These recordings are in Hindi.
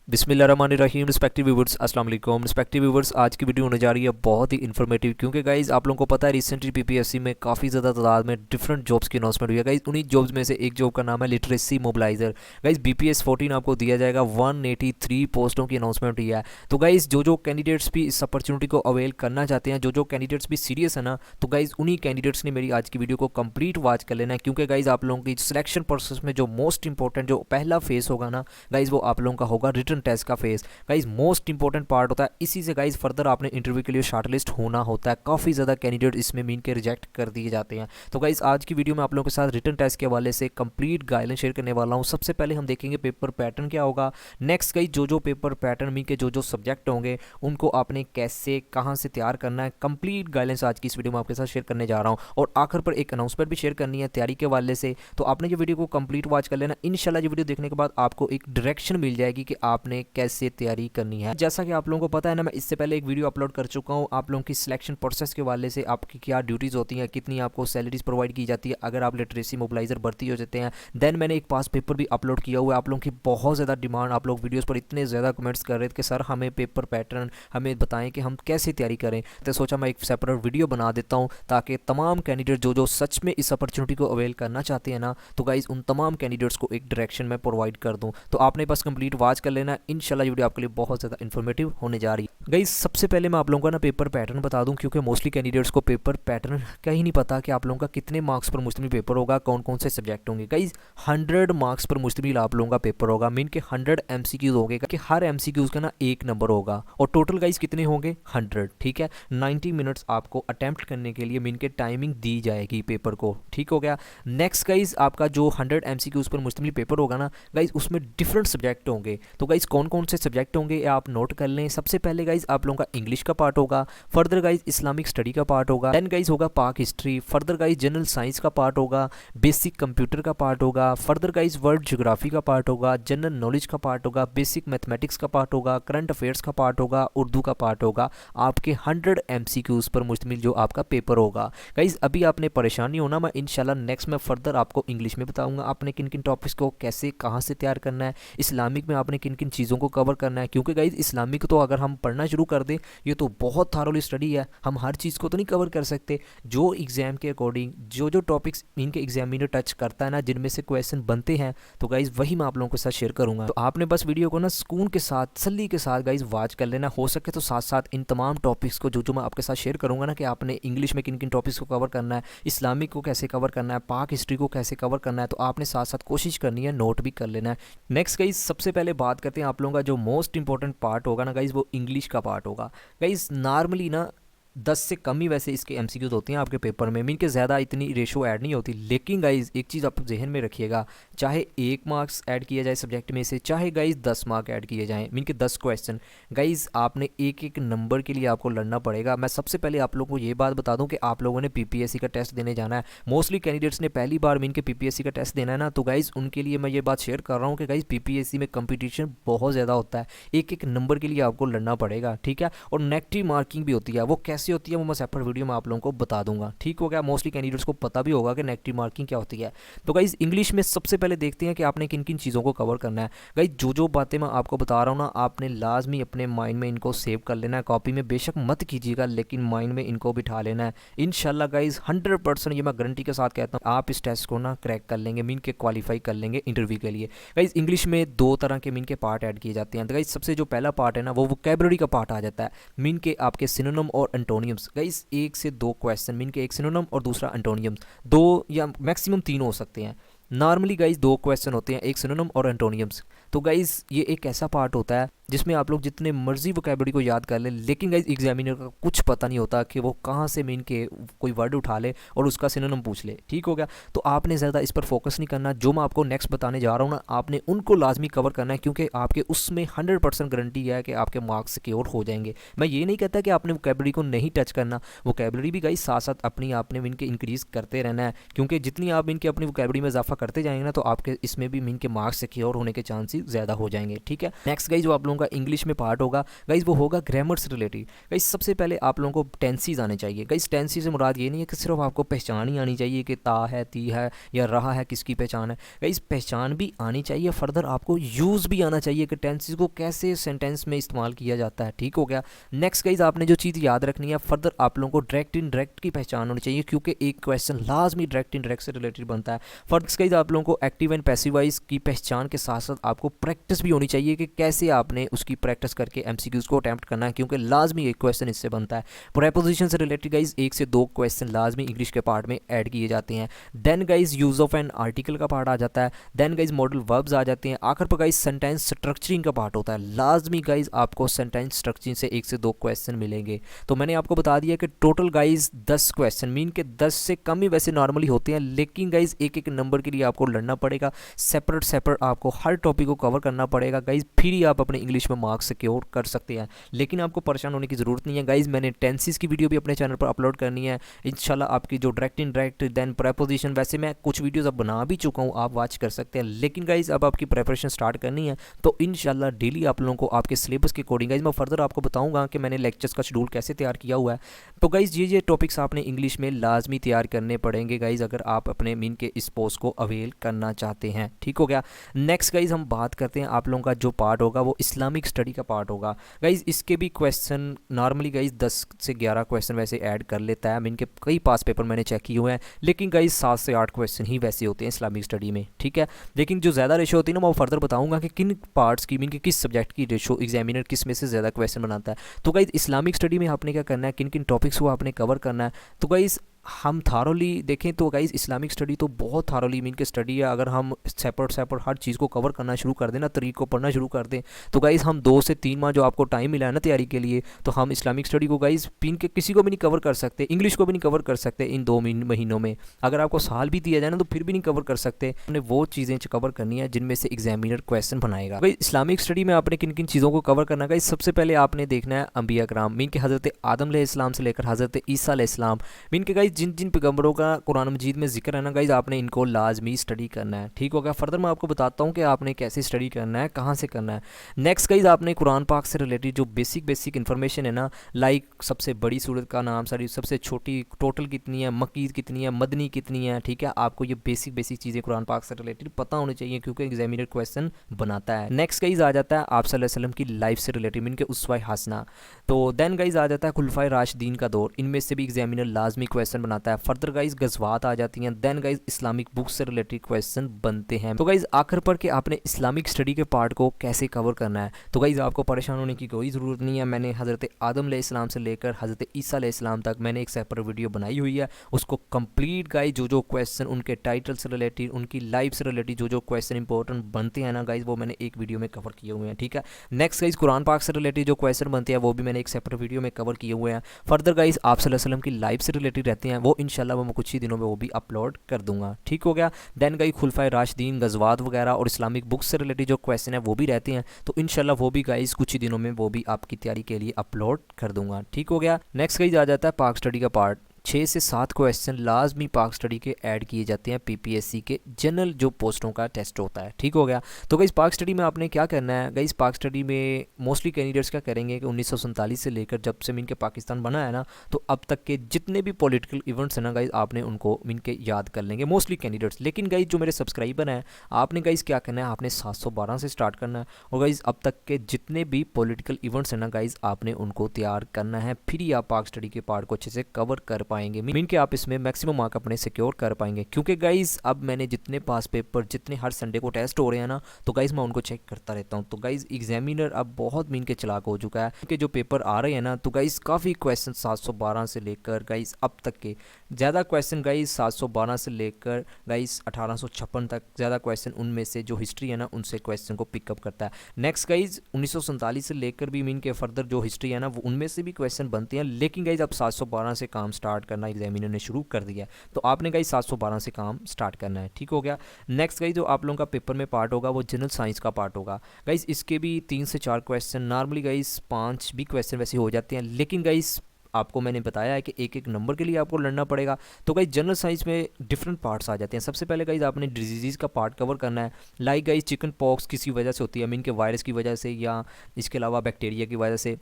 बिस्मिल्लाहिर्रहमानिर्रहीम। रिस्पेक्टिव व्यूवर्स अस्सलाम वालेकुम। रिस्पेक्टिव व्यूवर्स, आज की वीडियो होने जा रही है बहुत ही इन्फॉर्मेटिव, क्योंकि गाइज आप लोगों को पता है रिसेंटली पीपीएससी में काफ़ी ज़्यादा तादाद में डिफरेंट जॉब्स की अनाउंसमेंट हुई है। गाइज उन्हीं जॉब्स में से एक जॉब का नाम है लिटरेसी मोबिलाइजर। गाइज बीपीएस 14 आपको दिया जाएगा। 183 पोस्टों की अनाउंसमेंट हुई है। तो गाइज जो कैंडिडेट्स भी इस अपॉर्चुनिटी को अवेल करना चाहते हैं, जो कैंडिडेट्स भी सीरियस है ना, तो गाइज उन्हीं कैंडिडेट्स ने मेरी आज की वीडियो को कंप्लीट वॉच कर लेना है, क्योंकि गाइज आप लोगों की सिलेक्शन प्रोसेस में जो मोस्ट इंपॉर्टेंट जो पहला फेस होगा ना गाइज, वो आप लोगों का होगा रिटन टेस्ट का face. Guys most important part होता है। इसी से गाइज फर्दर आपने इंटरव्यू के लिए शॉर्टलिस्ट होना होता है। काफ़ी ज़्यादा कैंडिडेट इसमें मीन के रिजेक्ट कर दिए जाते हैं। तो गाइज आज की वीडियो में आप लोगों के साथ रिटन टेस्ट के हवाले से कंप्लीट गाइडलाइन शेयर करने वाला हूँ। सबसे पहले हम देखेंगे पेपर पैटर्न क्या होगा। नेक्स्ट गाइज जो पेपर पैटर्न मीन के जो सब्जेक्ट होंगे उनको आपने कैसे कहाँ से तैयार करना है, कंप्लीट गाइडलाइंस आज की इस वीडियो में आपके साथ शेयर करने जा रहा हूँ। और आखिर पर एक अनाउंसमेंट भी शेयर करनी है तैयारी के हवाले से। तो आपने ये वीडियो को कंप्लीट वॉच कर लेना। इंशाल्लाह ये वीडियो देखने के बाद आपको एक डायरेक्शन मिल जाएगी कि आपने कैसे तैयारी करनी है। जैसा कि आप लोगों को पता है ना, मैं इससे पहले एक वीडियो अपलोड कर चुका हूँ आप लोगों की सिलेक्शन प्रोसेस के वाले से, आपकी क्या ड्यूटीज़ होती हैं, कितनी आपको सैलरीज प्रोवाइड की जाती है अगर आप लिटरेसी मोबिलाइजर भर्ती हो जाते हैं। देन मैंने एक पास पेपर भी अपलोड किया हुआ है। आप लोगों की बहुत ज़्यादा डिमांड, आप लोग वीडियोज़ पर इतने ज़्यादा कमेंट्स कर रहे थे कि सर हमें पेपर पैटर्न हमें बताएं कि हम कैसे तैयारी करें। तो सोचा मैं एक सेपरेट वीडियो बना देता हूँ ताकि तमाम कैंडिडेट जो सच में इस अपॉर्चुनिटी को अवेल करना चाहते हैं ना, तो गाइज उन तमाम कैंडिडेट्स को एक डायरेक्शन में प्रोवाइड कर दूँ। तो आपने बस कंप्लीट वॉच कर लेना। इंशाल्लाह ये वीडियो आपके लिए बहुत ज़्यादा इन्फॉर्मेटिव होने जा रही है। गाइज सबसे पहले मैं आप लोगों को ना पेपर पैटर्न बता दूं, क्योंकि मोस्टली कैंडिडेट्स को पेपर पैटर्न का ही नहीं पता कि आप लोगों का कितने मार्क्स पर मुश्तमिल पेपर होगा, कौन कौन से सब्जेक्ट होंगे। गाइज 100 मार्क्स पर मुश्तमिल आप लोगों का पेपर होगा। मीन के 100 एमसीक्यूज होंगे कि हर एमसीक्यूज का ना एक नंबर होगा। और टोटल गाइज कितने होंगे 100, ठीक है। 90 मिनट्स आपको अटैम्प्ट करने के लिए मीन के टाइमिंग दी जाएगी पेपर को, ठीक हो गया। नेक्स्ट गाइज आपका जो 100 एमसीक्यूज पर मुश्तमिल पेपर होगा ना गाइज, उसमें डिफरेंट सब्जेक्ट होंगे। तो गाइज कौन कौन से सब्जेक्ट होंगे आप नोट कर लें। सबसे पहले गाइज आप लोगों का इंग्लिश का पार्ट होगा। फर्दर गाइज इस्लामिक स्टडी का पार्ट होगा। देन गाइज होगा पाक history. Further guys general science का पार्ट होगा। बेसिक कंप्यूटर का पार्ट होगा। फर्दर गाइज वर्ल्ड ज्योग्राफी का पार्ट होगा। जनरल नॉलेज का पार्ट होगा। बेसिक मैथमेटिक्स का पार्ट होगा। करंट अफेयर्स का पार्ट होगा। उर्दू का पार्ट होगा। आपके 100 एमसीक्यूज पर मुश्तमिल जो आपका पेपर होगा। गाइज अभी आपने परेशानी होना, मैं इंशाल्लाह नेक्स्ट में फर्दर आपको इंग्लिश में बताऊंगा आपने किन किन टॉपिक्स को कैसे कहाँ से तैयार करना है। इस्लामिक में आपने किन किन चीज़ों को कवर करना है, क्योंकि गाइज इस्लामिक तो अगर हम पढ़ना शुरू कर दें ये तो बहुत थारोली स्टडी है। हम हर चीज़ को तो नहीं कवर कर सकते। जो एग्जाम के अकॉर्डिंग जो टॉपिक्स इनके एग्जामिनर टच करता है ना, जिनमें से क्वेश्चन बनते हैं, तो गाइज वही मैं आप लोगों के साथ शेयर करूंगा। तो आपने बस वीडियो को ना सुकून के साथ तसल्ली के साथ गाइज वॉच कर लेना। हो सके तो साथ साथ इन तमाम टॉपिक्स को जो मैं आपके साथ शेयर करूंगा ना, कि आपने इंग्लिश में किन किन टॉपिक्स को कवर करना है, इस्लामिक को कैसे कवर करना है, पाक हिस्ट्री को कैसे कवर करना है, तो आपने साथ साथ कोशिश करनी है, नोट भी कर लेना है। नेक्स्ट गाइज सबसे पहले बात करते हैं आप लोगों का जो मोस्ट इंपॉर्टेंट पार्ट होगा ना गाइज, वो इंग्लिश का पार्ट होगा। गाइज नॉर्मली ना 10 से कम ही वैसे इसके एमसीक्यूज होते हैं आपके पेपर में। मीन के ज़्यादा इतनी रेशो ऐड नहीं होती। लेकिन गाइज एक चीज़ आप जहन में रखिएगा, चाहे 1 मार्क्स ऐड किया जाए सब्जेक्ट में से, चाहे गाइज 10 मार्क ऐड किए जाएँ, मीन के 10 क्वेश्चन, गाइज आपने एक एक नंबर के लिए आपको लड़ना पड़ेगा। मैं सबसे पहले आप लोगों को ये बात बता दूं कि आप लोगों ने पीपीएससी का टेस्ट देने जाना है। मोस्टली कैंडिडेट्स ने पहली बार मीन के पीपीएससी का टेस्ट देना है ना, तो गाइज उनके लिए मैं ये बात शेयर कर रहा हूँ कि गाइज पीपीएससी में कंपटीशन बहुत ज़्यादा होता है। एक एक नंबर के लिए आपको लड़ना पड़ेगा, ठीक है। और नेगेटिव मार्किंग भी होती है। वो कैसे होती है वो मैं सेपरेट वीडियो में आप लोगों को बता दूंगा, ठीक हो गया। मोस्टली कैंडिडेट्स को पता भी होगा कि नेगेटिव मार्किंग क्या होती है। तो गाइज इंग्लिश में सबसे पहले देखते हैं कि आपने किन किन चीज़ों को कवर करना है। गाइज जो बातें मैं आपको बता रहा हूँ ना, आपने लाजमी अपने माइंड में इनको सेव कर लेना है। कॉपी में बेशक मत कीजिएगा, लेकिन माइंड में इनको बिठा लेना है। इंशाल्लाह गाइज 100% ये मैं गारंटी के साथ कहता हूँ, आप इस टेस्ट को ना क्रैक कर लेंगे, मीन के क्वालिफाई कर लेंगे इंटरव्यू के लिए। गाइज इंग्लिश में 2 तरह के मीन के पार्ट ऐड किए जाते हैं। तो गाइज सबसे जो पहला पार्ट है ना, वो वोकैबुलरी का पार्ट आ जाता है। मीन के आपके सिनोनिम और एंटोनियम्स। गाइज 1 से 2 क्वेश्चन, मीन के एक सिनोनिम और दूसरा एंटोनियम्स, 2 या मैक्सिमम 3 हो सकते हैं। नॉर्मली गाइज 2 क्वेश्चन होते हैं, एक सिनोनिम और एंटोनियम्स। तो गाइज ये एक ऐसा पार्ट होता है जिसमें आप लोग जितने मर्जी वोकैबुलरी को याद कर लें, लेकिन गाइज एग्जामिनर का कुछ पता नहीं होता कि वो कहाँ से मीन के कोई वर्ड उठा ले और उसका सिनोनिम पूछ ले, ठीक हो गया। तो आपने ज़्यादा इस पर फोकस नहीं करना। जो मैं आपको नेक्स्ट बताने जा रहा हूँ ना, आपने उनको लाजमी कवर करना है, क्योंकि आपके उसमें 100% गारंटी है कि आपके मार्क्स सिक्योर हो जाएंगे। मैं ये नहीं कहता कि आपने वोकैबुलरी को नहीं टच करना। वोकैबुलरी भी गाइज साथ साथ अपनी आपने मीन के इंक्रीज़ करते रहना है, क्योंकि जितनी आप मीन के अपनी वोकैबुलरी में इजाफा करते जाएंगे ना, तो आपके इसमें भी मीन के मार्क्स सिक्योर होने के चांसेस ज़्यादा हो जाएंगे, ठीक है। नेक्स्ट गाइज जो आप लोगों लोगों का इंग्लिश में पार्ट होगा गाइज वो होगा ग्रामर से रिलेटेड। गाइज सबसे पहले आप लोगों को टेंसीज आने चाहिए। गाइज टेंसीज से मुराद ये नहीं है कि सिर्फ आपको पहचान ही आनी चाहिए कि ता है, ती है या रहा है किसकी पहचान है। गाइज पहचान भी आनी चाहिए, फर्दर आपको यूज़ भी आना चाहिए कि टेंसीज को कैसे सेंटेंस में इस्तेमाल किया जाता है। ठीक हो गया। नेक्स्ट गाइज आपने जो चीज़ याद रखनी है, फर्दर आप लोगों को डायरेक्ट इनडायरेक्ट की पहचान होनी चाहिए, क्योंकि एक क्वेश्चन लाजमी डायरेक्ट इनडायरेक्ट से रिलेटेड बनता है। फर्दर गाइज आप लोगों को एक्टिव एंड पैसिव वॉइस की पहचान के साथ साथ आपको प्रैक्टिस भी होनी चाहिए कि कैसे आपने उसकी प्रैक्टिस करके एमसीक्यूज को अटैम्प्ट करना है, क्योंकि लाजमी एक क्वेश्चन इससे बनता है। प्रेपोजिशन से रिलेटेड गाइज 1 से 2 क्वेश्चन लाजमी इंग्लिश के पार्ट में ऐड किए जाते हैं। Then guys use of an article का पार्ट आ जाता है। देन गाइज मॉडल वर्ब्स आ जाते हैं। आखिर पर गाइज सेंटेंस स्ट्रक्चरिंग का पार्ट होता है। लाजमी गाइज आपको सेंटेंस स्ट्रक्चरिंग से 1 से 2 क्वेश्चन मिलेंगे। तो मैंने आपको बता दिया कि टोटल गाइज 10 क्वेश्चन, मीन के 10 से कम ही वैसे नॉर्मली होते हैं, लेकिन गाइज एक एक नंबर के लिए आपको लड़ना पड़ेगा। सेपरेट आपको हर टॉपिक को कवर करना पड़ेगा गाइज, फिर ही आप अपने इंग्लिश में मार्क्स सिक्योर कर सकते हैं। लेकिन आपको परेशान होने की ज़रूरत नहीं है गाइज। मैंने टेंसेस की वीडियो भी अपने चैनल पर अपलोड करनी है इंशाल्लाह। आपकी जो डायरेक्ट इनडायरेक्ट देन प्रेपोजिशन, वैसे मैं कुछ वीडियोस अब बना भी चुका हूँ, आप वॉच कर सकते हैं। लेकिन गाइज अब आपकी प्रेपरेशन स्टार्ट करनी है तो इंशाल्लाह डेली आप लोगों को आपके सिलेबस के अकॉर्डिंग गाइज मैं फर्दर आपको बताऊंगा कि मैंने लेक्चर्स का शेड्यूल कैसे तैयार किया हुआ है। तो गाइज ये टॉपिक्स आपने इंग्लिश में लाजमी तैयार करने पड़ेंगे गाइज, अगर आप अपने मीन के इस पोस्ट को अवेल करना चाहते हैं। ठीक हो गया। नेक्स्ट गाइज हम बात करते हैं, आप लोगों का जो पार्ट होगा वो इस्लामिक स्टडी का पार्ट होगा गाइज। इसके भी क्वेश्चन नॉर्मली गाइज 10 से 11 क्वेश्चन वैसे ऐड कर लेता है। मीन के कई पास पेपर मैंने चेक किए हुए हैं, लेकिन गाइज 7 से 8 क्वेश्चन ही वैसे होते हैं इस्लामिक स्टडी में। ठीक है। लेकिन जो ज़्यादा रेशो होती है ना, मैं फर्दर बताऊंगा कि किन पार्ट्स की, मीन के किस सब्जेक्ट की रेशो एग्जामिनर किस में से ज़्यादा क्वेश्चन बनाता है। तो गाइज इस्लामिक स्टडी में आपने क्या करना है, किन किन टॉपिक्स को आपने कवर करना है। तो गाइज हम थारोली देखें तो गाइज इस्लामिक स्टडी तो बहुत थारोली मीन के स्टडी है। अगर हम सेपरेट हर चीज़ को कवर करना शुरू कर दें ना, तरीक़ को पढ़ना शुरू कर दें, तो गाइज हम 2 से 3 माह जो आपको टाइम मिला है ना तैयारी के लिए, तो हम इस्लामिक स्टडी को गाइज पिन के किसी को भी नहीं कवर कर सकते, इंग्लिश को भी नहीं कवर कर सकते इन 2 महीनों में। अगर आपको साल भी दिया जाए ना तो फिर भी नहीं कवर कर सकते। हमने वो चीज़ें कवर करनी है जिनमें से एग्जामिनर क्वेश्चन बनाएगा। भाई इस्लामिक स्टडी में आपने किन किन चीज़ों को कवर करना है। सबसे पहले आपने देखना है अंबिया कराम, मीन के हज़रत आदम अलैहिस्सलाम से लेकर हज़रत ईसा अलैहिस्सलाम, मीन के गाइज जिन जिन पैगंबरों का कुरान मजीद में जिक्र है ना गाइज, आपने इनको लाजमी स्टडी करना है। ठीक होगा। फर्दर मैं आपको बताता हूँ कि आपने कैसे स्टडी करना है, कहाँ से करना है। नेक्स्ट गाइज आपने कुरान पाक से रिलेटेड जो बेसिक इन्फॉर्मेशन है ना, लाइक सबसे बड़ी सूरत का नाम, सारी सबसे छोटी टोटल कितनी है, मक्की कितनी है, मदनी कितनी है। ठीक है। आपको ये बेसिक चीज़ें कुरान पाक से रिलेटेड पता होनी चाहिए, क्योंकि एग्जामिनर क्वेश्चन बनाता है। नेक्स्ट गाइज आ जाता है आप सल्लल्लाहु अलैहि वसल्लम की लाइफ से रिलेटेड, मीन के उस्वा हसना। तो देन गाइज आ जाता है खुलफाए राशिदीन का दौर, इनमें से भी एग्जामिनर लाजमी क्वेश्चन बनाता है। फर्दर गाइज गज़वात आ जाती हैं। देन गाइज इस्लामिक बुक्स से रिलेटेड क्वेश्चन बनते हैं। तो गाइज आखिर पर कि आपने इस्लामिक स्टडी के पार्ट को कैसे कवर करना है, तो गाइज आपको परेशान होने की कोई ज़रूरत नहीं है। मैंने हज़रत आदम अलैहिस्सलाम से लेकर हज़रत ईसा अलैहिस्सलाम तक मैंने एक सेपरेट वीडियो बनाई हुई है, उसको कंप्लीट गाइज जो क्वेश्चन उनके टाइटल से रिलेटेड, उनकी लाइफ से रिलेटेड जो क्वेश्चन इंपॉर्टेंट बनते हैं ना गाइज, वो मैंने एक वीडियो में कवर किए हुए हैं। ठीक है। नेक्स्ट गाइज कुरान पाक से रिलेटेड जो क्वेश्चन बनते हैं वो भी मैंने एक सेपरेट वीडियो में कवर किए हुए हैं। फर्दर गाइज आप सल्लल्लाहु अलैहि वसल्लम की लाइफ से रिलेटेड रहते हैं, वो इंशाल्लाह मैं कुछ ही दिनों में वो भी अपलोड कर दूंगा। ठीक हो गया। देन गाइज खुलफाए राशिदीन, गज़वात वगैरह और इस्लामिक बुक्स से रिलेटेड जो क्वेश्चन है वो भी रहते हैं, तो इंशाल्लाह वो भी गाइज कुछ ही दिनों में वो भी आपकी तैयारी के लिए अपलोड कर दूंगा। ठीक हो गया। नेक्स्ट गाइज आ जाता है पाक स्टडी का पार्ट। 6 से 7 क्वेश्चन लाजमी पाक स्टडी के ऐड किए जाते हैं पीपीएससी के जनरल जो पोस्टों का टेस्ट होता है। ठीक हो गया। तो गाइस पाक स्टडी में आपने क्या करना है, गाइस पाक स्टडी में मोस्टली कैंडिडेट्स क्या करेंगे कि 1947 से लेकर जब से मीन के पाकिस्तान बना है ना, तो अब तक के जितने भी पॉलिटिकल इवेंट्स हैं ना गाइस, आपने उनको मीन के याद कर लेंगे मोस्टली कैंडिडेट्स। लेकिन गाइस जो मेरे सब्सक्राइबर हैं, आपने गाइस क्या करना है, आपने 712 से स्टार्ट करना है और गाइस अब तक के जितने भी पॉलिटिकल इवेंट्स हैं ना गाइस, आपने उनको तैयार करना है, फिर ही आप पाक स्टडी के पार्ट को अच्छे से कवर कर पाएंगे, मीन के आप इसमें मैक्सिमम मार्क अपने सिक्योर कर पाएंगे। क्योंकि गाइस अब मैंने जितने पास पेपर जितने हर संडे को टेस्ट हो रहे हैं ना, तो गाइस मैं उनको चेक करता रहता हूं। तो गाइस एग्जामिनर अब बहुत मीन के चलाक हो चुका है कि जो पेपर आ रहे हैं ना, तो गाइस काफ़ी क्वेश्चन 712 से लेकर गाइस अब तक के ज़्यादा क्वेश्चन गाइस 712 से लेकर गाइस 1856 तक ज़्यादा क्वेश्चन, उनमें से जो हिस्ट्री है ना उनसे क्वेश्चन को पिकअप करता है। नेक्स्ट गाइस 1947 से लेकर भी मीन के फर्दर जो हिस्ट्री है ना, वो उनमें से भी क्वेश्चन बनते हैं। लेकिन गाइस अब 712 से काम स्टार्ट करना एग्जामिनर ने शुरू कर दिया, तो आपने गाइस 712 से काम स्टार्ट करना है। ठीक हो गया। नेक्स्ट गाइस जो आप लोगों का पेपर में पार्ट होगा वो जनरल साइंस का पार्ट होगा गाइस। इसके भी 3 से 4 क्वेश्चन, नॉर्मली गाइस 5 भी क्वेश्चन वैसे हो जाते हैं, लेकिन गाइस आपको मैंने बताया है कि एक एक नंबर के लिए आपको लड़ना पड़ेगा। तो गाइज जनरल साइंस में डिफरेंट पार्ट्स आ जाते हैं। सबसे पहले गाइज आपने डिजीज़ का पार्ट कवर करना है। लाइक गाइज चिकन पॉक्स किसी वजह से होती है, मीन के वायरस की वजह से या इसके अलावा बैक्टीरिया की वजह से।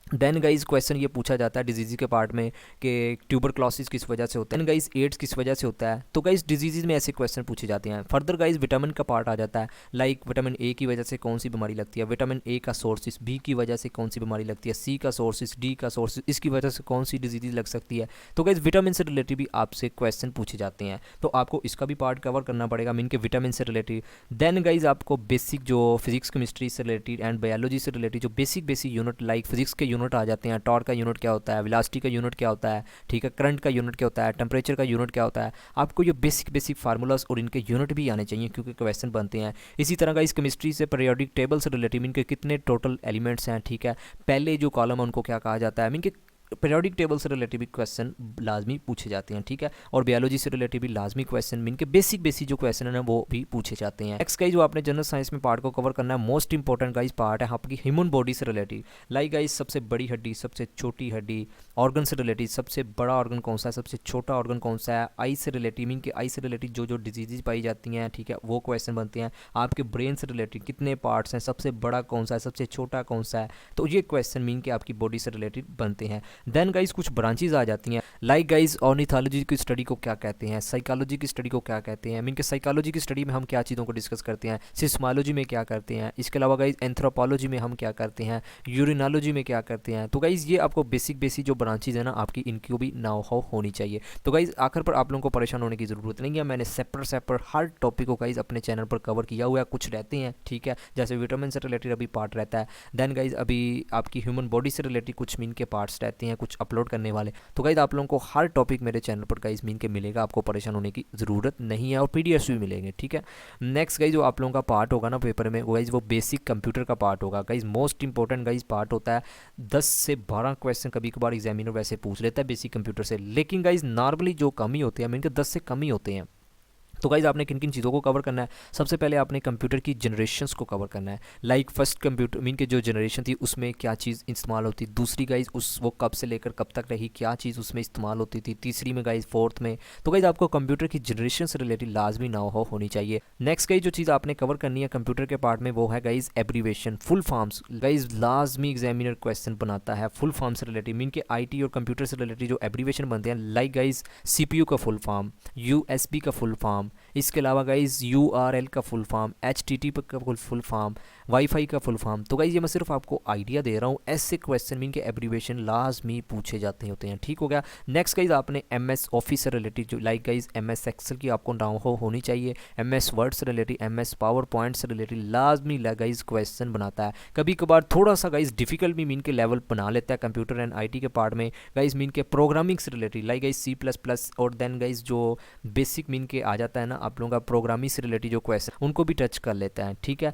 देन गाइज क्वेश्चन ये पूछा जाता है डिजीज़ के पार्ट में कि ट्यूबरक्लोसिस किस वजह से होता है, गाइज एड्स किस वजह से होता है। तो गाइज डिजीज़ में ऐसे क्वेश्चन पूछे जाते हैं। फर्दर गाइज विटामिन का पार्ट आ जाता है। लाइक विटामिन ए की वजह से कौन सी बीमारी लगती है, विटामिन ए का सोर्सिस, बी की वजह से कौन सी बीमारी लगती है, सी का सोर्सिस, डी का सोर्सिस, इसकी वजह से कौन सी डिजीज़ लग सकती है। तो गाइज विटामिन से रिलेटेड भी आपसे क्वेश्चन पूछे जाते हैं, तो आपको इसका भी पार्ट कवर करना पड़ेगा, मीन के विटामिन से रिलेटेड। देन गाइज आपको बेसिक जो फिजिक्स केमिस्ट्री से रिलेटेड एंड बायोलॉजी से रिलेटेड जो बेसिक यूनिट लाइक फिजिक्स के यूनिट आ जाते हैं। टॉर्क का यूनिट क्या होता है, वेलोसिटी का यूनिट क्या होता है, ठीक है, करंट का यूनिट क्या होता है, टेम्परेचर का यूनिट क्या होता है। आपको ये बेसिक फार्मूलाज और इनके यूनिट भी आने चाहिए क्योंकि क्वेश्चन बनते हैं। इसी तरह का इस केमिस्ट्री से पीरियोडिक टेबल से रिलेटेड इनके कितने टोटल एलिमेंट्स हैं, ठीक है, पहले जो कॉलम है उनको क्या कहा जाता है, इनके पीरियोडिक टेबल से रिलेटेड भी क्वेश्चन लाजमी पूछे जाते हैं, ठीक है। और बायोलॉजी से रिलेटेड भी लाजमी क्वेश्चन इनके बेसिक जो क्वेश्चन है वो भी पूछे जाते हैं। नेक्स्ट गाइस जो आपने जनरल साइंस में पार्ट को कवर करना है, मोस्ट इंपॉर्टेंट गाइस पार्ट है आपकी ह्यूमन बॉडी से रिलेटेड। लाइक गाइस सबसे बड़ी हड्डी, सबसे छोटी हड्डी, ऑर्गन से रिलेटेड सबसे बड़ा ऑर्गन कौन सा है, सबसे छोटा ऑर्गन कौन सा है, आई से रिलेटेड मीन के आई से रिलेटेड जो डिजीजेज पाई जाती हैं, ठीक है, वो क्वेश्चन बनते हैं। आपके ब्रेन से रिलेटेड कितने पार्ट्स हैं, सबसे बड़ा कौन सा है, सबसे छोटा कौन सा है, तो ये क्वेश्चन मीन के आपकी बॉडी से रिलेटेड बनते हैं। देन गाइस कुछ ब्रांचेज आ जाती हैं। लाइक गाइस ऑर्निथोलॉजी की स्टडी को क्या कहते हैं, साइकोलॉजी की स्टडी को क्या कहते हैं, मीन के साइकोलॉजी की स्टडी में हम क्या चीज़ों को डिस्कस करते हैं, सिस्मोलॉजी में क्या करते हैं, इसके अलावा गाइस एंथ्रोपोलॉजी में हम क्या करते हैं, यूरिनोलॉजी में क्या करते हैं। तो गाइस ये आपको बेसिक जो ब्रांचेज है ना आपकी, इनकी भी नाउ होनी चाहिए। तो गाइस आखिर पर आप लोगों को परेशान होने की ज़रूरत नहीं है, मैंने सेपरेट हर टॉपिक को गाइस अपने चैनल पर कवर किया हुआ है। कुछ रहते हैं, ठीक है, जैसे विटामिन से रिलेटेड अभी पार्ट रहता है। देन गाइस अभी आपकी ह्यूमन बॉडी से रिलेटेड कुछ मीन के पार्ट्स रहते हैं, कुछ अपलोड करने वाले। तो गाइस आप लोगों को हर टॉपिक मेरे चैनल पर गाइस मीन के मिलेगा, आपको परेशान होने की ज़रूरत नहीं है, और पीडीएफ्स भी मिलेंगे, ठीक है। नेक्स्ट गाइस जो आप लोगों का पार्ट होगा ना पेपर में गाइस, वो बेसिक कंप्यूटर का पार्ट होगा guys. Most important guys part होता है। 10 से 12 क्वेश्चन कभी कभार एग्जामिनर वैसे पूछ लेता है बेसिक कंप्यूटर से, लेकिन गाइस नॉर्मली जो कम ही होते हैं, मीन के 10 से कम ही होते हैं। तो गाइज आपने किन किन चीज़ों को कवर करना है, सबसे पहले आपने कंप्यूटर की जनरेशन्स को कवर करना है। लाइक फर्स्ट कंप्यूटर मीन के जो जनरेशन थी उसमें क्या चीज़ इस्तेमाल होती, दूसरी गाइज वो कब से लेकर कब तक रही, क्या चीज़ उसमें इस्तेमाल होती थी, तीसरी में गाइज, फोर्थ में। तो गाइज आपको कंप्यूटर की जनरेशन से रिलेटेड लाजमी ना होनी चाहिए। नेक्स्ट गाइज जो चीज़ आपने कवर करनी है कंप्यूटर के पार्ट में वो है guys abbreviation, full forms. Guys लाजमी एग्जामिनर क्वेश्चन बनाता है फुल फॉर्म से रिलेटेड, मीन के आई और कंप्यूटर से रिलेटेड जो एब्रीवेशन बनते हैं। लाइक गाइज CPU का फुल फॉर्म, USB का फुल फॉर्म, इसके अलावा गाइज URL का फुल फॉर्म, HTTP का फुल फॉर्म, वाईफाई का फुल फॉर्म। तो गाइज ये मैं सिर्फ आपको आइडिया दे रहा हूँ, ऐसे क्वेश्चन मीन के एब्रीवेशन लाजमी पूछे जाते होते हैं, ठीक हो गया। नेक्स्ट गाइज आपने MS ऑफिस से रिलेटेड जो लाइक गाइज MS एक्सेल की आपको नाउ होनी चाहिए, MS वर्ड से रिलेटेड, MS पावर पॉइंट से रिलेटेड लाजमी गाइज क्वेश्चन बनाता है। कभी कभार थोड़ा सा गाइज डिफिकल्ट भी मीन के लेवल बना लेता है कंप्यूटर एंड IT के पार्ट में गाइज, मीन के प्रोग्रामिंग से रिलेटेड लाइक गाइज C++ और देन गाइज जो बेसिक मीन के आ जाता है ना आप लोगों का प्रोग्रामिंग से रिलेटेड जो क्वेश्चन उनको भी टच कर लेता है, ठीक है।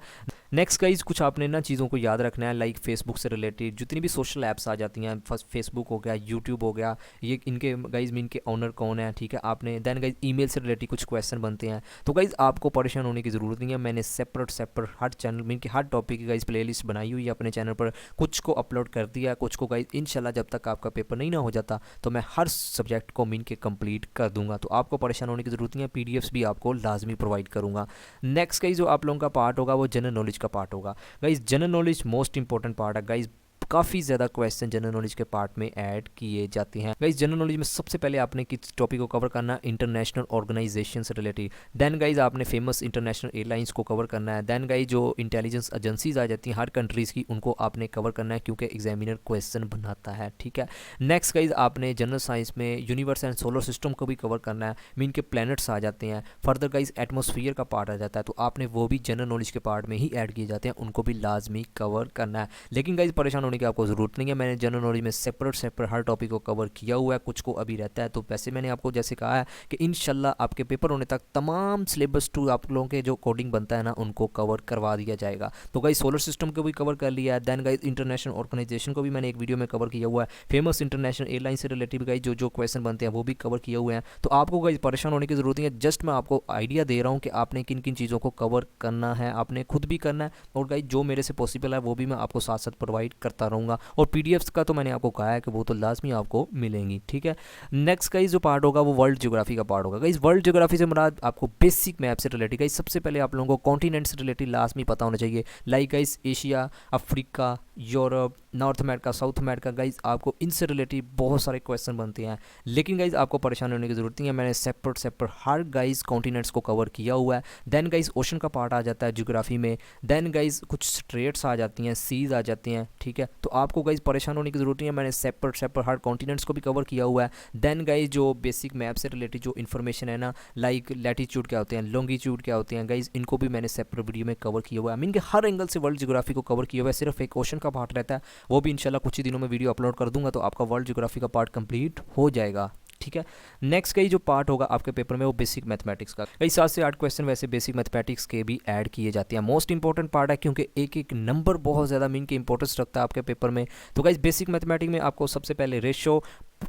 नेक्स्ट गाइज कुछ आपने ना चीज़ों को याद रखना है, लाइक फेसबुक से रिलेटेड जितनी भी सोशल ऐप्स आ जाती हैं, फर्स्ट फेसबुक हो गया, यूट्यूब हो गया, ये इनके गाइज मीन के ऑनर कौन है, ठीक है। आपने देन गाइज ईमेल से रिलेटेड कुछ क्वेश्चन बनते हैं। तो गाइज आपको परेशान होने की ज़रूरत नहीं है, मैंने सेपरेट हर चैनल मीन के हर टॉपिक की गाइज प्लेलिस्ट बनाई हुई है अपने चैनल पर, कुछ को अपलोड कर दिया, कुछ को गाइज इंशाल्लाह जब तक आपका पेपर नहीं ना हो जाता तो मैं हर सब्जेक्ट को मीन के कंप्लीट कर दूंगा। तो आपको परेशान होने की ज़रूरत नहीं है, PDFs भी आपको लाजमी प्रोवाइड करूँगा। नेक्स्ट गाइज जो आप लोगों का पार्ट होगा वो जनरल नॉलेज का पार्ट होगा। Guys general knowledge most important part है गाइज, काफ़ी ज़्यादा क्वेश्चन जनरल नॉलेज के पार्ट में ऐड किए जाते हैं। गाइज जनरल नॉलेज में सबसे पहले आपने किस टॉपिक को कवर करना है, इंटरनेशनल ऑर्गेनाइजेशन से रिलेटेड। देन गाइज आपने फेमस इंटरनेशनल एयरलाइंस को कवर करना है। देन गाइज जो इंटेलिजेंस एजेंसीज आ जाती हैं हर कंट्रीज़ की, उनको आपने कवर करना है क्योंकि एग्जामिनर क्वेश्चन बनाता है, ठीक है। नेक्स्ट गाइज आपने जनरल साइंस में यूनिवर्स एंड सोलर सिस्टम को भी कवर करना है, मीन के प्लैनेट्स आ जाते हैं। फर्दर गाइज एटमोसफियर का पार्ट आ जाता है, तो आपने वो भी जनरल नॉलेज के पार्ट में ही ऐड किए जाते हैं, उनको भी लाजमी कवर करना है। लेकिन गाइज परेशान होने की आपको ज़रूरत नहीं है, मैंने जनरल नॉलेज में सेपरेट हर टॉपिक को कवर किया हुआ है, कुछ को अभी रहता है। तो वैसे मैंने आपको जैसे कहा है कि इंशाल्लाह आपके पेपर होने तक तमाम सिलेबस टू आप लोगों के जो कोडिंग बनता है ना उनको कवर करवा दिया जाएगा। तो गाइस सोलर सिस्टम को भी कवर कर लिया है। देन गाइस इंटरनेशनल ऑर्गेनाइजेशन को भी मैंने एक वीडियो में कवर किया हुआ है। फेमस इंटरनेशनल एयरलाइन से रिलेटेड गाइस जो क्वेश्चन बनते हैं वो भी कवर किए हुए हैं। तो आपको गाइस परेशान होने की ज़रूरत नहीं है, जस्ट मैं आपको आइडिया दे रहा हूँ कि आपने किन किन चीज़ों को कवर करना है, आपने खुद भी करना है, और गाइस जो मेरे से पॉसिबल है वो भी मैं आपको साथ साथ प्रोवाइड करता रहूँगा। और पीडीएफ्स का तो मैंने आपको कहा है कि वो तो लाजमी आपको मिलेंगी, ठीक है। नेक्स्ट गाइस जो पार्ट होगा वो वर्ल्ड ज्योग्राफी का पार्ट होगा। गाइस वर्ल्ड ज्योग्राफी से मुराद आपको बेसिक मैप से रिलेटेड, गाइस सबसे पहले आप लोगों को कॉन्टिनेंट से रिलेटेड लाजमी पता होना चाहिए। Like guys Asia, Africa, Europe, north America, south America, guys आपको इनसे रिलेटेड बहुत सारे क्वेश्चन बनते हैं। लेकिन गाइज आपको परेशान होने की जरूरत नहीं है, मैंने सेपरेट हर गाइज कॉन्टिनेंट्स को कवर किया हुआ है। देन गाइज ओशन का पार्ट आ जाता है ज्योग्राफी में। देन गाइज कुछ स्ट्रेट्स आ जाती हैं, सीज आ जाती हैं, ठीक है। तो आपको गाइज परेशान होने की जरूरत नहीं है, मैंने सेपरेट हर कॉन्टिनेंट्स को भी कवर किया हुआ है। देन गाइज जो बेसिक मैप से रिलेटेड जो इन्फॉर्मेशन है ना, लाइक लैटीट्यूड क्या होते हैं, लॉन्गिट्यूड क्या होते हैं, गाइज इनको भी मैंने सेपरेट वीडियो में कवर किया हुआ है। मीन के हर एंगल से वर्ल्ड ज्योग्राफी को कवर किया हुआ है। सिर्फ एक ओशन का पार्ट रहता है, वो भी इंशाल्लाह कुछ ही दिनों में वीडियो अपलोड कर दूंगा, तो आपका वर्ल्ड ज्योग्राफी का पार्ट कंप्लीट हो जाएगा, ठीक है। नेक्स्ट का ही जो पार्ट होगा आपके पेपर में वो बेसिक मैथमेटिक्स का। कई 7 से 8 क्वेश्चन वैसे बेसिक मैथमेटिक्स के भी ऐड किए जाते हैं। मोस्ट इंपॉर्टेंट पार्ट है क्योंकि एक एक नंबर बहुत ज़्यादा मीन के इंपॉर्टेंस रखता है आपके पेपर में। तो गाइस बेसिक मैथमेटिक्स में आपको सबसे पहले रेशो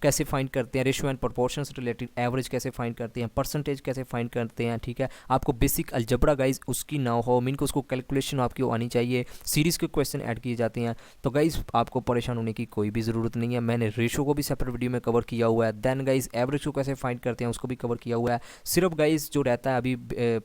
कैसे फाइंड करते हैं, रेशियो एंड प्रोपोर्शन से रिलेटेड, एवरेज कैसे फाइंड करते हैं, परसेंटेज कैसे फाइंड करते हैं, ठीक है। आपको बेसिक अलजबरा गाइज उसकी ना हो, मीन को उसको कैलकुलेशन आपकी आनी चाहिए। सीरीज़ के क्वेश्चन ऐड किए जाते हैं। तो गाइज आपको परेशान होने की कोई भी ज़रूरत नहीं है, मैंने रेशो को भी सेपरेट वीडियो में कवर किया हुआ है। देन गाइज एवरेज को कैसे फाइंड करते हैं उसको भी कवर किया हुआ है। सिर्फ गाइज जो रहता है अभी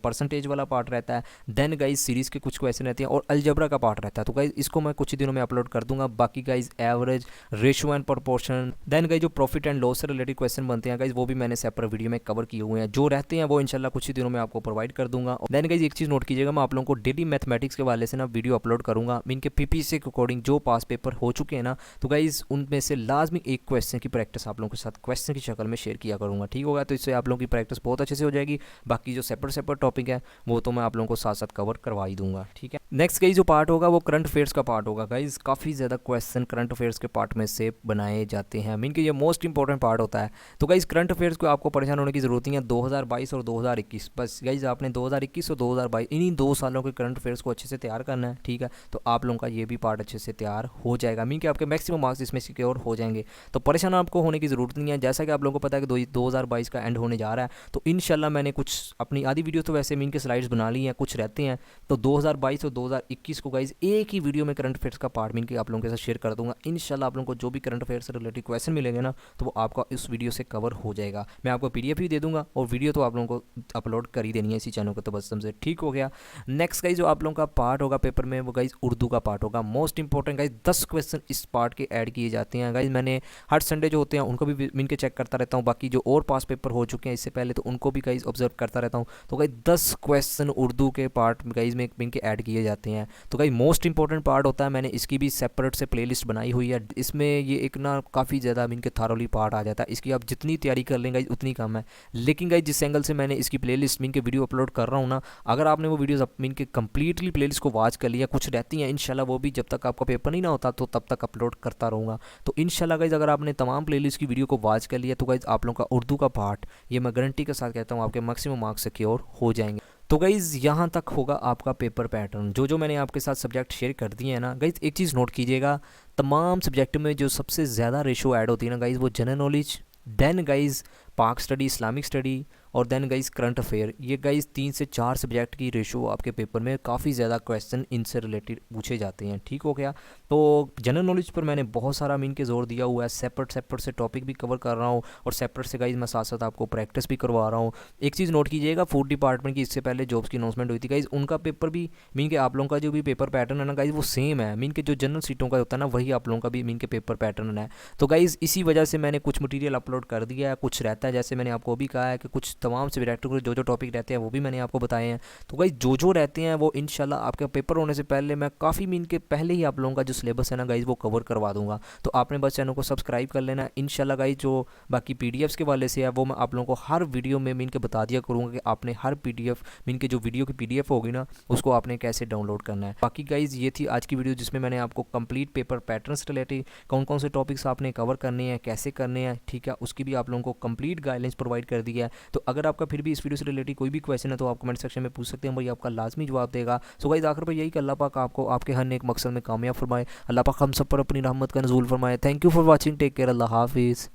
परसेंटेज वाला पार्ट रहता है। देन गाइज सीरीज़ के कुछ क्वेश्चन रहते हैं और अलजबरा का पार्ट रहता है। तो गाइज इसको मैं कुछ ही दिनों में अपलोड कर दूंगा। बाकी guys average, ratio and proportion, then guys जो प्रॉफिट एंड लॉस से रिलेटेड क्वेश्चन बनते हैं गाइज वो भी मैंने सेपरेट वीडियो में कवर किए हुए हैं। जो रहते हैं वो इंशाल्लाह कुछ ही दिनों में आपको प्रोवाइड कर दूंगा। देन गाइज एक चीज़ नोट कीजिएगा, मैं आप लोगों को डेली मैथमेटिक्स के वाले से ना वीडियो अपलोड करूंगा। इनके पीपीसी के अकॉर्डिंग जो पास पेपर हो चुके हैं ना, तो गाइज उनमें से लाजमी एक क्वेश्चन की प्रैक्टिस आप लोगों के साथ क्वेश्चन की शक्ल में शेयर किया करूंगा, ठीक होगा। तो इससे आप लोगों की प्रैक्टिस बहुत अच्छे से हो जाएगी। बाकी जो सेपरेट टॉपिक है वो तो मैं आप लोगों को साथ साथ कवर करवा ही दूंगा, ठीक है। नेक्स्ट गाइज जो पार्ट होगा वो करंट अफेयर्स का पार्ट होगा। गाइज काफ़ी ज़्यादा क्वेश्चन करंट अफेयर्स के पार्ट में से बनाए जाते हैं, मीन कि ये मोस्ट इंपॉर्टेंट पार्ट होता है। तो गाइज करंट अफेयर्स को आपको परेशान होने की ज़रूरत नहीं है। 2022 और 2021 बस गाइज आपने 2021 और 2022 इन्हीं 2 सालों के करंट अफेयर्स को अच्छे से तैयार करना है, ठीक है। तो आप लोगों का ये भी पार्ट अच्छे से तैयार हो जाएगा, मीन कि आपके मैक्सिमम मार्क्स इसमें सिक्योर हो जाएंगे। तो परेशान आपको होने की ज़रूरत नहीं है। जैसा कि आप लोगों को पता है कि 2022 का एंड होने जा रहा है, तो इंशाल्लाह मैंने कुछ अपनी आधी वीडियो तो वैसे मीन के स्लाइड्स बना ली हैं, कुछ रहते हैं। तो 2022 और 2021 को गाइज एक ही वीडियो में करंट अफेयर्स का पार्ट मीन के आप लोगों के साथ शेयर कर दूंगा। इंशाल्लाह आप लोगों को जो भी करंट अफेयर्स से रिलेटेड क्वेश्चन मिलेंगे ना, तो वो आपका इस वीडियो से कवर हो जाएगा। मैं आपको पीडीएफ भी दे दूंगा और वीडियो तो आप लोगों को अपलोड कर ही देनी है इसी चैनल को, तो बस से ठीक हो गया। नेक्स्ट गाइज जो आप लोगों का पार्ट होगा पेपर में वो गाइज उर्दू का पार्ट होगा। मोस्ट इंपॉर्टेंट गाइज 10 क्वेश्चन इस पार्ट के ऐड किए जाते हैं। गाइज मैंने हर संडे जो होते हैं उनको भी मिन के चेक करता रहता हूँ। बाकी जो और पास पेपर हो चुके हैं इससे पहले तो उनको भी गाइज ऑब्जर्व करता रहता हूँ। तो गाइज 10 क्वेश्चन उर्दू के पार्ट गाइज में मिन के ऐड किए जाते हैं। तो गाइज मोस्ट इंपॉर्टेंट पार्ट होता है, मैंने इसकी भी सेपरेट से प्लेलिस्ट बनाई हुई है। इसमें ये एक ना काफ़ी ज़्यादा मिन के थारोली पार्ट आ जाता है। इसकी आप जितनी तैयारी कर लेंगे उतनी कम है। लेकिन गाइज जिस एंगल से मैंने इसकी प्लेलिस्ट मीन के वीडियो अपलोड कर रहा हूँ ना, अगर आपने वो वीडियोस मीन के कंप्लीटली प्लेलिस्ट को वॉच कर लिया, कुछ रहती हैं इंशाल्लाह वो भी जब तक आपका पेपर नहीं ना होता तो तब तक अपलोड करता रहूँगा। तो इंशाल्लाह गाइज अगर आपने तमाम प्लेलिस्ट की वीडियो को वॉच कर लिया तो गाइज आप लोगों का उर्दू का पार्ट ये मैं गारंटी के साथ कहता हूँ आपके मैक्सिमम मार्क्स सिक्योर हो जाएंगे। तो गाइज़ यहाँ तक होगा आपका पेपर पैटर्न। जो मैंने आपके साथ सब्जेक्ट शेयर कर दिए हैं ना गाइज़, एक चीज़ नोट कीजिएगा, तमाम सब्जेक्ट में जो सबसे ज़्यादा रेशो ऐड होती है ना गाइज़ वो जनरल नॉलेज, देन गाइज़ पाक स्टडी, इस्लामिक स्टडी और देन गाइज़ करंट अफेयर। ये गाइज़ 3 से 4 सब्जेक्ट की रेशो आपके पेपर में काफ़ी ज़्यादा क्वेश्चन इनसे रिलेटेड पूछे जाते हैं, ठीक हो गया। तो जनरल नॉलेज पर मैंने बहुत सारा मीन के जोर दिया हुआ है, सेपरेट से टॉपिक भी कवर कर रहा हूँ और सेपरेट से गाइज़ मैं साथ साथ आपको प्रैक्टिस भी करवा रहा हूँ। एक चीज़ नोट कीजिएगा, फूड डिपार्टमेंट की इससे पहले जॉब्स की अनाउंसमेंट हुई थी गाइज़, उनका पेपर भी मीन के आप लोगों का जो भी पेपर पैटर्न है ना गाइज़ वो सेम है। मीन के जो जनरल सीटों का होता है ना वही आप लोगों का भी मीन के पेपर पैटर्न है। तो गाइज़ इसी वजह से मैंने कुछ मटीरियल अपलोड कर दिया है, कुछ रहता है जैसे मैंने आपको भी कहा है कि कुछ तमाम सब्जेक्ट के जो टॉपिक रहते हैं वो भी मैंने आपको बताए हैं। तो गाइज जो रहते हैं वो इंशाल्लाह आपके पेपर होने से पहले मैं काफ़ी मीन के पहले ही आप लोगों का जो सिलेबस है ना गाइज वो कवर करवा दूंगा। तो आपने बस चैनल को सब्सक्राइब कर लेना। इंशाल्लाह गाइज जो बाकी पीडीएफ्स के वाले से है वो मैं आप लोगों को हर वीडियो में मीन के बता दिया करूँगा कि आपने हर पीडीएफ मीन के जो वीडियो की पीडीएफ होगी ना उसको आपने कैसे डाउनलोड करना है। बाकी गाइज ये थी आज की वीडियो जिसमें मैंने आपको कंप्लीट पेपर पैटर्न से रिलेटेड कौन कौन से टॉपिक्स आपने कवर करने हैं, कैसे करने हैं, ठीक है, उसकी भी आप लोगों को कंप्लीट गाइडलाइंस प्रोवाइड कर दिया है। तो अगर आपका फिर भी इस वीडियो से रिलेटेड कोई भी क्वेश्चन है तो आप कमेंट सेक्शन में पूछ सकते हैं, भाई आपका लाजमी जवाब देगा। सो गाइस आखिर पर यही कि अल्लाह पाक आपको आपके हर नेक मकसद में कामयाब फरमाए। अल्लाह पाक हम सब पर अपनी रहमत का नज़ूल फरमाए। Thank you for watching, take care, अल्लाह हाफिज़।